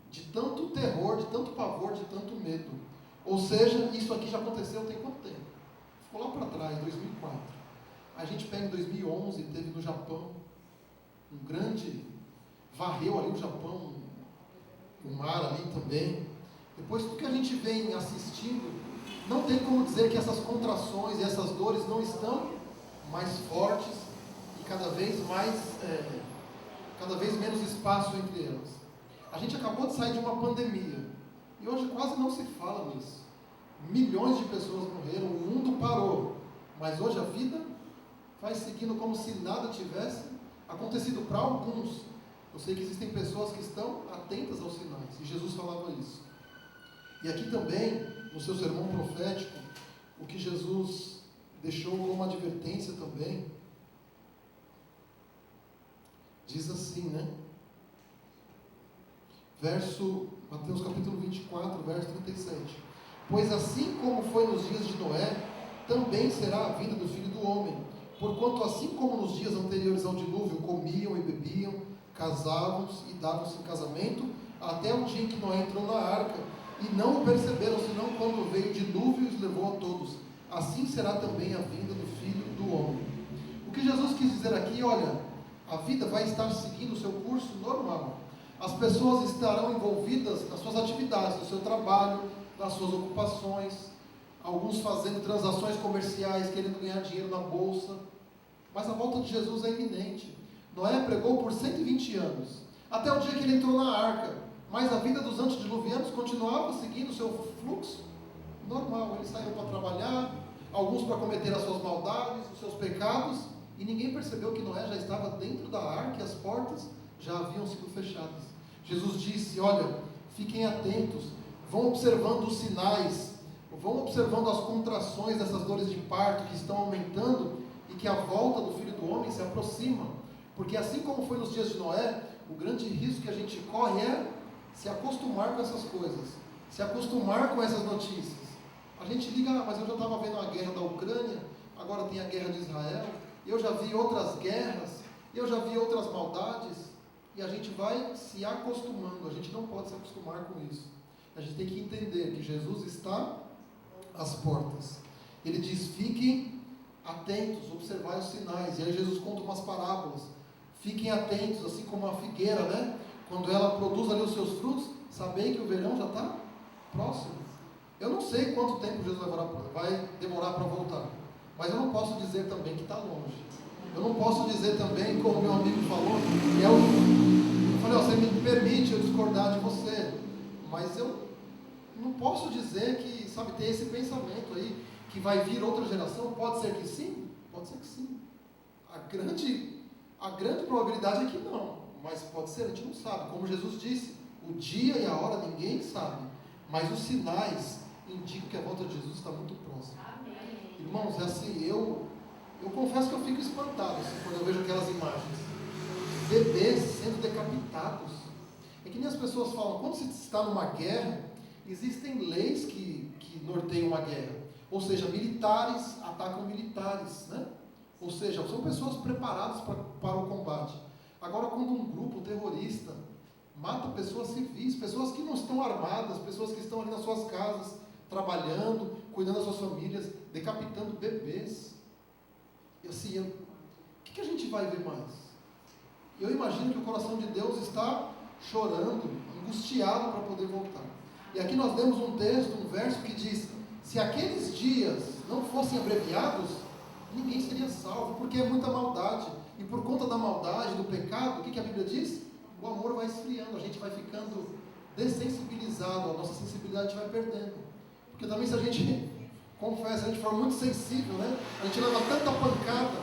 de tanto terror, de tanto pavor, de tanto medo. Ou seja, isso aqui já aconteceu tem quanto tempo? Ficou lá para trás, 2004. A gente pega em 2011, teve no Japão, um grande, varreu ali o Japão, o mar ali também. Depois, tudo que a gente vem assistindo, não tem como dizer que essas contrações e essas dores não estão mais fortes e cada vez menos espaço entre elas. A gente acabou de sair de uma pandemia e hoje quase não se fala nisso. Milhões de pessoas morreram, o mundo parou, mas hoje a vida vai seguindo como se nada tivesse acontecido para alguns. Eu sei que existem pessoas que estão atentas aos sinais, e Jesus falava isso. E aqui também, no seu sermão profético, o que Jesus deixou como advertência também, diz assim, né? Mateus capítulo 24, verso 37. Pois assim como foi nos dias de Noé, também será a vinda do Filho do Homem. Porquanto assim como nos dias anteriores ao dilúvio comiam e bebiam, casavam-se e davam-se em casamento, até o dia em que Noé entrou na arca, e não o perceberam, senão quando veio o dilúvio e os levou a todos. Assim será também a vinda do Filho do Homem. O que Jesus quis dizer aqui, olha, a vida vai estar seguindo o seu curso normal. As pessoas estarão envolvidas nas suas atividades, no seu trabalho, nas suas ocupações, alguns fazendo transações comerciais, querendo ganhar dinheiro na bolsa. Mas a volta de Jesus é iminente. Noé pregou por 120 anos, até o dia que ele entrou na arca, mas a vida dos antediluvianos continuava seguindo o seu fluxo normal. Eles saíram para trabalhar, alguns para cometer as suas maldades, os seus pecados, e ninguém percebeu que Noé já estava dentro da arca e as portas já haviam sido fechadas. Jesus disse, olha, fiquem atentos, vão observando os sinais, vão observando as contrações dessas dores de parto que estão aumentando e que a volta do Filho do Homem se aproxima. Porque assim como foi nos dias de Noé, o grande risco que a gente corre é se acostumar com essas coisas, se acostumar com essas notícias. A gente liga, mas eu já estava vendo a guerra da Ucrânia, agora tem a guerra de Israel, eu já vi outras guerras, eu já vi outras maldades, e a gente vai se acostumando. A gente não pode se acostumar com isso. A gente tem que entender que Jesus está às portas. Ele diz, fiquem atentos, observai os sinais. E aí Jesus conta umas parábolas. Fiquem atentos, assim como a figueira, né? Quando ela produz ali os seus frutos, sabei que o verão já está próximo. Eu não sei quanto tempo Jesus vai demorar para voltar, Mas eu não posso dizer também que está longe. Eu não posso dizer também, como meu amigo falou, que é eu falei, você me permite eu discordar de você, mas eu não posso dizer que, sabe, tem esse pensamento aí, que vai vir outra geração. Pode ser que sim, pode ser que sim. A grande probabilidade é que não, mas pode ser, a gente não sabe. Como Jesus disse, o dia e a hora ninguém sabe, mas os sinais indicam que a volta de Jesus está muito próxima. Irmãos, é assim, eu confesso que eu fico espantado assim, quando eu vejo aquelas imagens. Bebês sendo decapitados. É que nem as pessoas falam, quando se está numa guerra, existem leis que norteiam uma guerra. Ou seja, militares atacam militares, né? Ou seja, são pessoas preparadas para o combate. Agora, quando um grupo terrorista mata pessoas civis, pessoas que não estão armadas, pessoas que estão ali nas suas casas, trabalhando, cuidando das suas famílias, decapitando bebês. E assim, o que a gente vai ver mais? Eu imagino que o coração de Deus está chorando, angustiado para poder voltar. E aqui nós temos um texto, um verso que diz, se aqueles dias não fossem abreviados, ninguém seria salvo, porque é muita maldade. E por conta da maldade, do pecado, o que a Bíblia diz? O amor vai esfriando, a gente vai ficando dessensibilizado, a nossa sensibilidade vai perdendo. Porque também se a gente, confessa, a gente for muito sensível, né? A gente leva tanta pancada,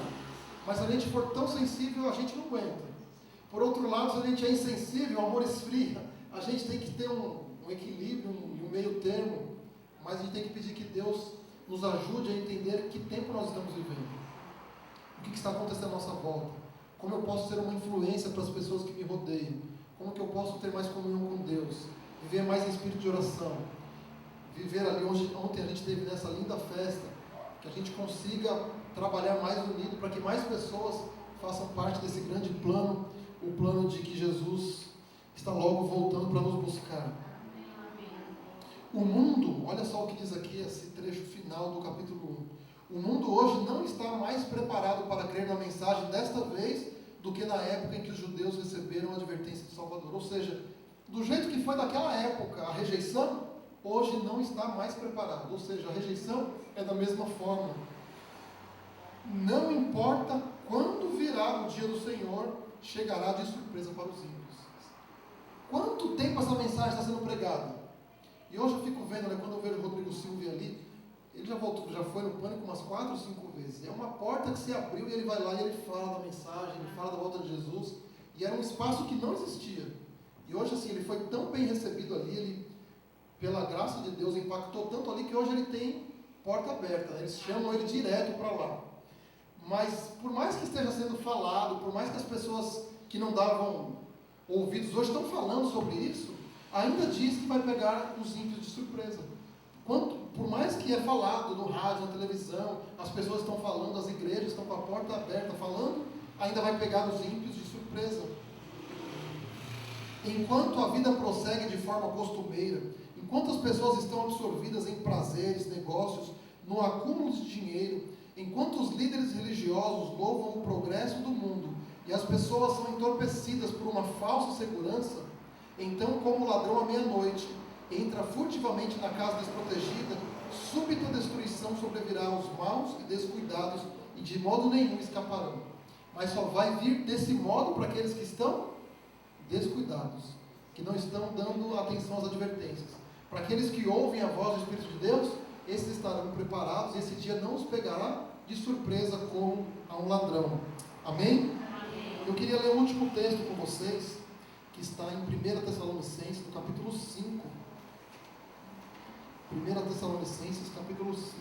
mas se a gente for tão sensível, a gente não aguenta. Por outro lado, se a gente é insensível, o amor esfria, a gente tem que ter um equilíbrio, um meio termo, mas a gente tem que pedir que Deus nos ajude a entender que tempo nós estamos vivendo. O que está acontecendo à nossa volta? Como eu posso ser uma influência para as pessoas que me rodeiam? Como que eu posso ter mais comunhão com Deus? Viver mais em espírito de oração? Viver ali ontem a gente teve nessa linda festa, que a gente consiga trabalhar mais unido para que mais pessoas façam parte desse grande plano, o plano de que Jesus está logo voltando para nos buscar. O mundo, olha só o que diz aqui esse trecho final do capítulo 1. O mundo hoje não está mais preparado para crer na mensagem desta vez do que na época em que os judeus receberam a advertência do Salvador. Ou seja, do jeito que foi naquela época a rejeição, hoje não está mais preparado. Ou seja, a rejeição é da mesma forma. Não importa quando virá o dia do Senhor, chegará de surpresa para os ímpios. Quanto tempo essa mensagem está sendo pregada? E hoje eu fico vendo, né, quando eu vejo o Rodrigo Silva ali, ele já foi no Pânico umas 4 ou 5 vezes. É uma porta que se abriu e ele vai lá e ele fala da mensagem, ele fala da volta de Jesus. E era um espaço que não existia. E hoje assim, ele foi tão bem recebido ali, ele, pela graça de Deus, impactou tanto ali que hoje ele tem porta aberta. Eles chamam ele direto para lá. Mas por mais que esteja sendo falado, por mais que as pessoas que não davam ouvidos hoje estão falando sobre isso, ainda diz que vai pegar os ímpios de surpresa. Por mais que é falado no rádio, na televisão, as pessoas estão falando, as igrejas estão com a porta aberta falando, ainda vai pegar os ímpios de surpresa. Enquanto a vida prossegue de forma costumeira, enquanto as pessoas estão absorvidas em prazeres, negócios, no acúmulo de dinheiro, enquanto os líderes religiosos louvam o progresso do mundo e as pessoas são entorpecidas por uma falsa segurança, então, como ladrão à meia-noite, entra furtivamente na casa desprotegida, súbita destruição sobrevirá aos maus e descuidados e de modo nenhum escaparão. Mas só vai vir desse modo para aqueles que estão descuidados, que não estão dando atenção às advertências. Para aqueles que ouvem a voz do Espírito de Deus, esses estarão preparados e esse dia não os pegará de surpresa como a um ladrão. Amém? Eu queria ler o último texto com vocês, que está em 1 Tessalonicenses, no capítulo 5. 1 Tessalonicenses, capítulo 5.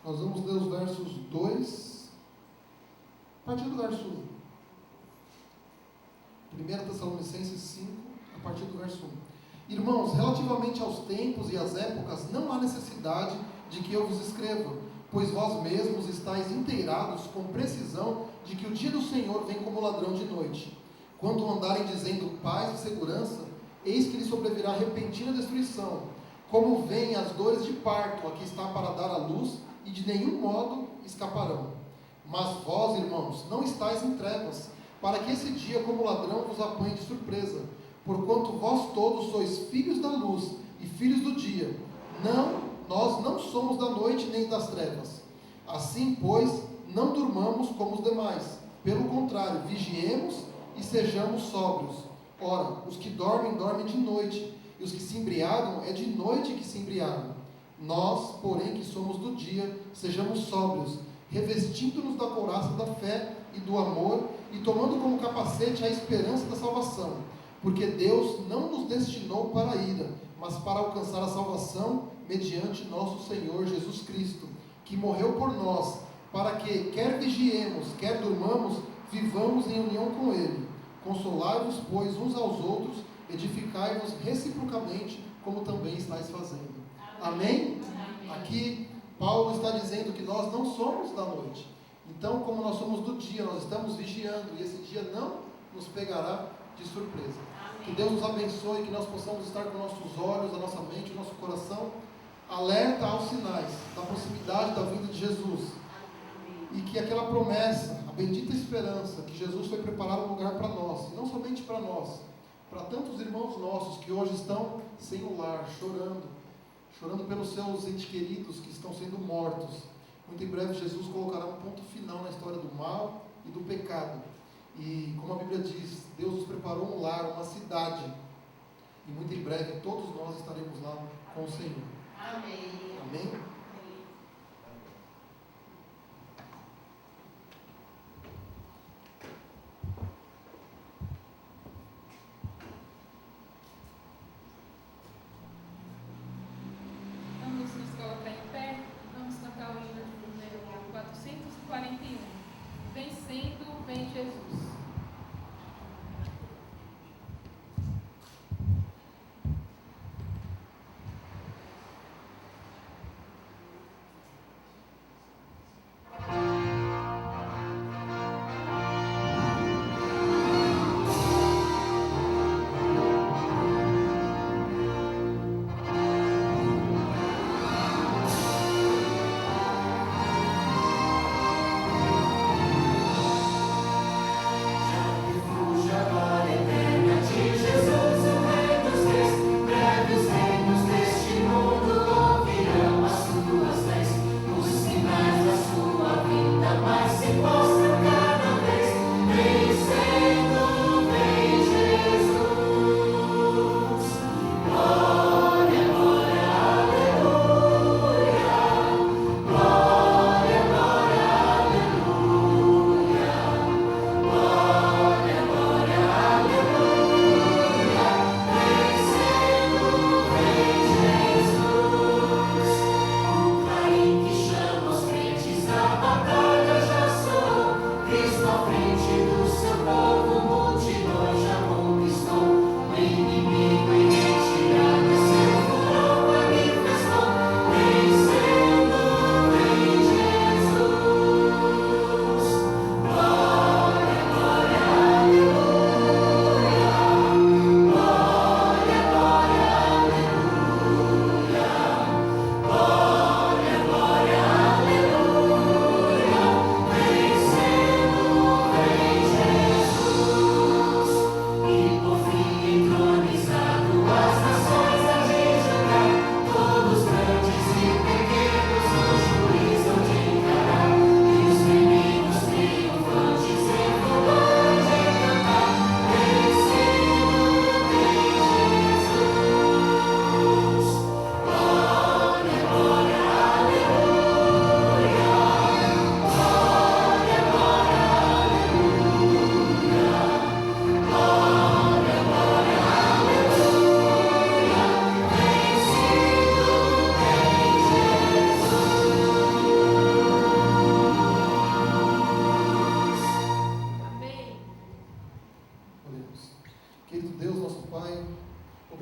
Nós vamos ler os versos 2, a partir do verso 1. 1 Tessalonicenses 5, a partir do verso 1. Irmãos, relativamente aos tempos e às épocas, não há necessidade de que eu vos escreva, pois vós mesmos estáis inteirados com precisão de que o dia do Senhor vem como ladrão de noite. Quando andarem dizendo paz e segurança, eis que lhes sobrevirá repentina destruição, como vêm as dores de parto, a que está para dar à luz, e de nenhum modo escaparão. Mas vós, irmãos, não estáis em trevas, para que esse dia como ladrão vos apanhe de surpresa, porquanto vós todos sois filhos da luz e filhos do dia. Nós não somos da noite nem das trevas. Assim, pois, não durmamos como os demais. Pelo contrário, vigiemos e sejamos sóbrios. Ora, os que dormem, dormem de noite, e os que se embriagam, é de noite que se embriagam. Nós, porém, que somos do dia, sejamos sóbrios, revestindo-nos da couraça da fé e do amor, e tomando como capacete a esperança da salvação. Porque Deus não nos destinou para a ira, mas para alcançar a salvação mediante nosso Senhor Jesus Cristo, que morreu por nós, para que, quer vigiemos, quer durmamos, vivamos em união com Ele. Consolai-vos, pois, uns aos outros, edificai-vos reciprocamente, como também estáis fazendo. Amém? Aqui, Paulo está dizendo que nós não somos da noite. Então, como nós somos do dia, nós estamos vigiando, e esse dia não nos pegará de surpresa. Que Deus nos abençoe, que nós possamos estar com nossos olhos, a nossa mente, o nosso coração alerta aos sinais da proximidade da vinda de Jesus. E que aquela promessa, a bendita esperança, que Jesus foi preparar um lugar para nós, e não somente para nós, para tantos irmãos nossos que hoje estão sem o lar, chorando pelos seus entes queridos que estão sendo mortos. Muito em breve Jesus colocará um ponto final na história do mal e do pecado. E como a Bíblia diz, Deus nos preparou um lar, uma cidade. E muito em breve todos nós estaremos lá com o Senhor. Amém. Amém? Vamos nos colocar em pé, vamos cantar o hino de número 441. Vencendo, vem Jesus.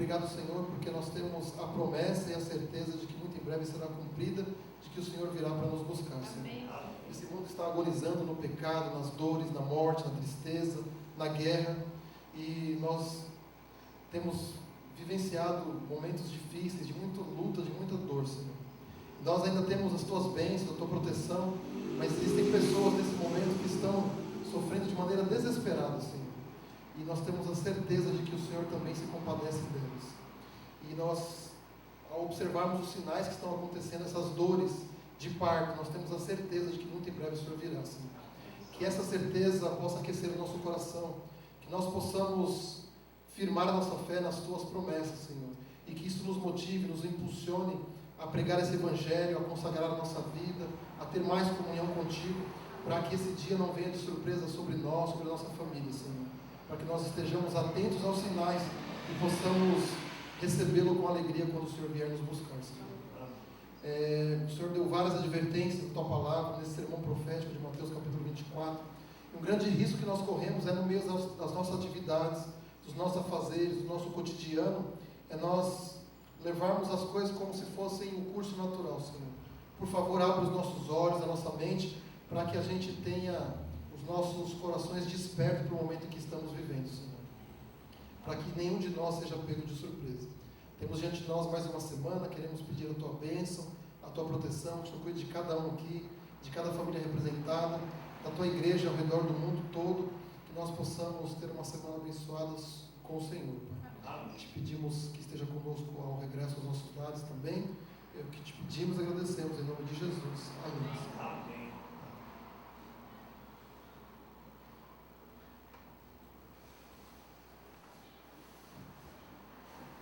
Obrigado, Senhor, porque nós temos a promessa e a certeza de que muito em breve será cumprida, de que o Senhor virá para nos buscar, Senhor. Esse mundo está agonizando no pecado, nas dores, na morte, na tristeza, na guerra, e nós temos vivenciado momentos difíceis, de muita luta, de muita dor, Senhor. Nós ainda temos as Tuas bênçãos, a Tua proteção, mas existem pessoas nesse momento que estão sofrendo de maneira desesperada, Senhor. e nós temos a certeza de que o Senhor também se compadece delas. E nós, ao observarmos os sinais que estão acontecendo, essas dores de parto, nós temos a certeza de que muito em breve o Senhor virá, Senhor. Que essa certeza possa aquecer o nosso coração, que nós possamos firmar a nossa fé nas Tuas promessas, Senhor, e que isso nos motive, nos impulsione a pregar esse Evangelho, a consagrar a nossa vida, a ter mais comunhão contigo, para que esse dia não venha de surpresa sobre nós, sobre a nossa família, Senhor, para que nós estejamos atentos aos sinais e possamos recebê-lo com alegria quando o Senhor vier nos buscar, Senhor. O Senhor deu várias advertências na Tua palavra, nesse sermão profético de Mateus capítulo 24, e um grande risco que nós corremos é no meio das nossas atividades, dos nossos afazeres, do nosso cotidiano, é nós levarmos as coisas como se fossem o curso natural, Senhor. Por favor, abra os nossos olhos, a nossa mente, para que a gente tenha os nossos corações despertos para o momento em que estamos vivendo, Senhor. Para que nenhum de nós seja pego de surpresa. Temos diante de nós mais uma semana, queremos pedir a Tua bênção, a Tua proteção, que o Senhor cuide de cada um aqui, de cada família representada, da Tua igreja ao redor do mundo todo, que nós possamos ter uma semana abençoada com o Senhor, Pai. Te pedimos que esteja conosco ao regresso aos nossos lares também. É o que te pedimos e agradecemos em nome de